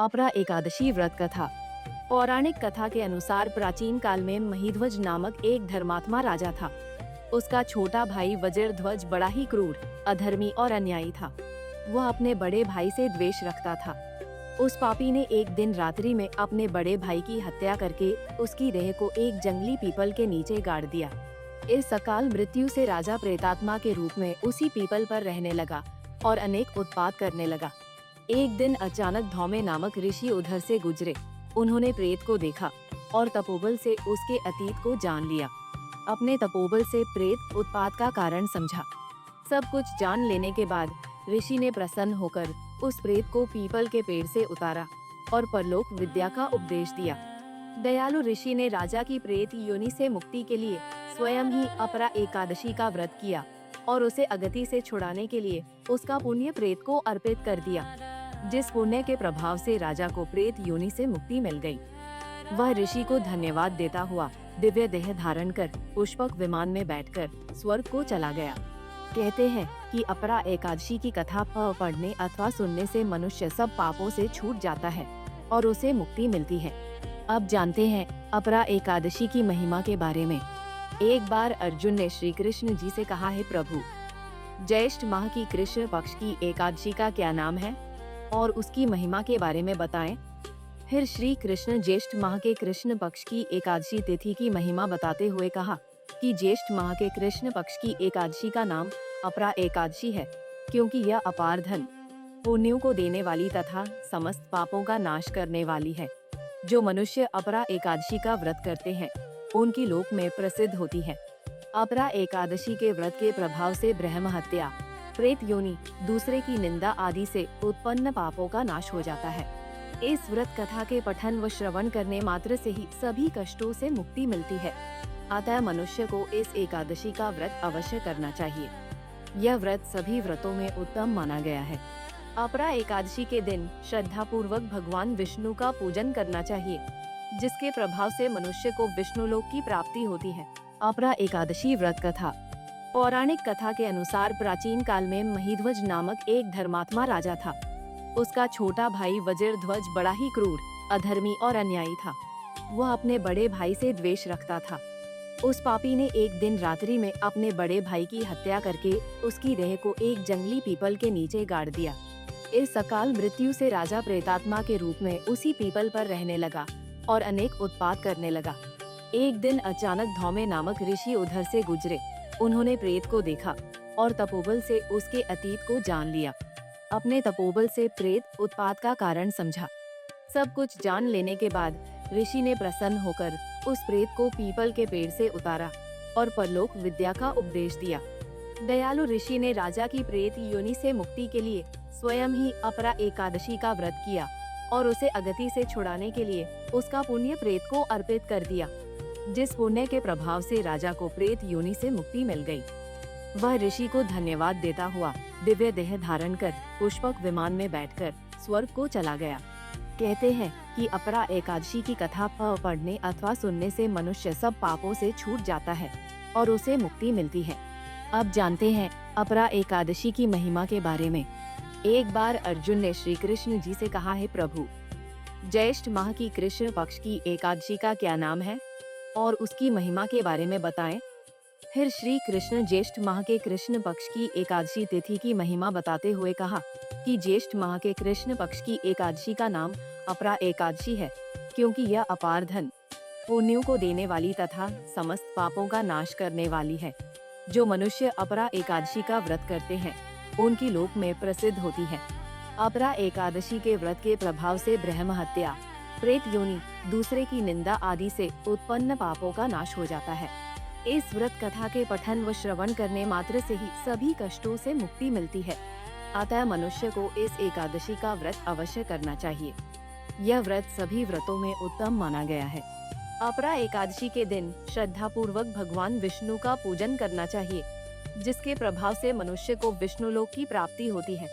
अपरा एकादशी व्रत कथा। पौराणिक कथा के अनुसार प्राचीन काल में महिध्वज नामक एक धर्मात्मा राजा था। उसका छोटा भाई वज्रध्वज बड़ा ही क्रूर, अधर्मी और अन्यायी था। वह अपने बड़े भाई से द्वेष रखता था। उस पापी ने एक दिन रात्रि में अपने बड़े भाई की हत्या करके उसकी देह को एक जंगली पीपल के नीचे गाड़ दिया। इस अकाल मृत्यु से राजा प्रेतात्मा के रूप में उसी पीपल पर रहने लगा और अनेक उत्पात करने लगा। एक दिन अचानक धौमे नामक ऋषि उधर से गुजरे। उन्होंने प्रेत को देखा और तपोबल से उसके अतीत को जान लिया। अपने तपोबल से प्रेत उत्पात का कारण समझा। सब कुछ जान लेने के बाद ऋषि ने प्रसन्न होकर उस प्रेत को पीपल के पेड़ से उतारा और परलोक विद्या का उपदेश दिया। दयालु ऋषि ने राजा की प्रेत योनि से मुक्ति के लिए स्वयं ही अपरा एकादशी का व्रत किया और उसे अगति से छुड़ाने के लिए उसका पुण्य प्रेत को अर्पित कर दिया, जिस पुण्य के प्रभाव से राजा को प्रेत योनि से मुक्ति मिल गई। वह ऋषि को धन्यवाद देता हुआ दिव्य देह धारण कर पुष्पक विमान में बैठकर स्वर्ग को चला गया। कहते हैं कि अपरा एकादशी की कथा पढ़ने अथवा सुनने से मनुष्य सब पापों से छूट जाता है और उसे मुक्ति मिलती है। अब जानते हैं अपरा एकादशी की महिमा के बारे में। एक बार अर्जुन ने श्री कृष्ण जी से कहा, है प्रभु, ज्येष्ठ माह की कृष्ण पक्ष की एकादशी का क्या नाम है और उसकी महिमा के बारे में बताएं। फिर श्री कृष्ण ज्येष्ठ माह के कृष्ण पक्ष की एकादशी तिथि की महिमा बताते हुए कहा कि ज्येष्ठ माह के कृष्ण पक्ष की एकादशी का नाम अपरा एकादशी है, क्योंकि यह अपार धन पुण्यों को देने वाली तथा समस्त पापों का नाश करने वाली है। जो मनुष्य अपरा एकादशी का व्रत करते हैं उनकी लोक में प्रसिद्ध होती है। अपरा एकादशी के व्रत के प्रभाव से ब्रह्म हत्या, प्रेत योनि, दूसरे की निंदा आदि से उत्पन्न पापों का नाश हो जाता है। इस व्रत कथा के पठन व श्रवण करने मात्र से ही सभी कष्टों से मुक्ति मिलती है। अतः मनुष्य को इस एकादशी का व्रत अवश्य करना चाहिए। यह व्रत सभी व्रतों में उत्तम माना गया है। अपरा एकादशी के दिन श्रद्धा पूर्वक भगवान विष्णु का पूजन करना चाहिए, जिसके प्रभाव से मनुष्य को विष्णु लोक की प्राप्ति होती है। अपरा एकादशी व्रत कथा। पौराणिक कथा के अनुसार प्राचीन काल में महिध्वज नामक एक धर्मात्मा राजा था। उसका छोटा भाई वज्रध्वज बड़ा ही क्रूर, अधर्मी और अन्यायी था। वह अपने बड़े भाई से द्वेष रखता था। उस पापी ने एक दिन रात्रि में अपने बड़े भाई की हत्या करके उसकी देह को एक जंगली पीपल के नीचे गाड़ दिया। इस अकाल मृत्यु से राजा प्रेतात्मा के रूप में उसी पीपल पर रहने लगा और अनेक उत्पात करने लगा। एक दिन अचानक धौमे नामक ऋषि उधर से गुजरे। उन्होंने प्रेत को देखा और तपोबल से उसके अतीत को जान लिया। अपने तपोबल से प्रेत उत्पात का कारण समझा। सब कुछ जान लेने के बाद ऋषि ने प्रसन्न होकर उस प्रेत को पीपल के पेड़ से उतारा और परलोक विद्या का उपदेश दिया। दयालु ऋषि ने राजा की प्रेत योनि से मुक्ति के लिए स्वयं ही अपरा एकादशी का व्रत किया और उसे अगति से छुड़ाने के लिए उसका पुण्य प्रेत को अर्पित कर दिया, जिस पुण्य के प्रभाव से राजा को प्रेत योनि से मुक्ति मिल गई। वह ऋषि को धन्यवाद देता हुआ दिव्य देह धारण कर पुष्पक विमान में बैठकर स्वर्ग को चला गया। कहते हैं कि अपरा एकादशी की कथा पढ़ने अथवा सुनने से मनुष्य सब पापों से छूट जाता है और उसे मुक्ति मिलती है। अब जानते हैं अपरा एकादशी की महिमा के बारे में। एक बार अर्जुन ने श्री कृष्ण जी से कहा, है प्रभु, ज्येष्ठ माह की कृष्ण पक्ष की एकादशी का क्या नाम है और उसकी महिमा के बारे में बताएं। फिर श्री कृष्ण ज्येष्ठ माह के कृष्ण पक्ष की एकादशी तिथि की महिमा बताते हुए कहा कि ज्येष्ठ माह के कृष्ण पक्ष की एकादशी का नाम अपरा एकादशी है, क्योंकि यह अपार धन पुण्यों को देने वाली तथा समस्त पापों का नाश करने वाली है। जो मनुष्य अपरा एकादशी का व्रत करते हैं उनकी लोक में प्रसिद्ध होती है। अपरा एकादशी के व्रत के प्रभाव से ब्रह्म हत्या, प्रेत योनि, दूसरे की निंदा आदि से उत्पन्न पापों का नाश हो जाता है। इस व्रत कथा के पठन व श्रवण करने मात्र से ही सभी कष्टों से मुक्ति मिलती है। अतः मनुष्य को इस एकादशी का व्रत अवश्य करना चाहिए। यह व्रत सभी व्रतों में उत्तम माना गया है। अपरा एकादशी के दिन श्रद्धा पूर्वक भगवान विष्णु का पूजन करना चाहिए, जिसके प्रभाव से मनुष्य को विष्णु लोक की प्राप्ति होती है।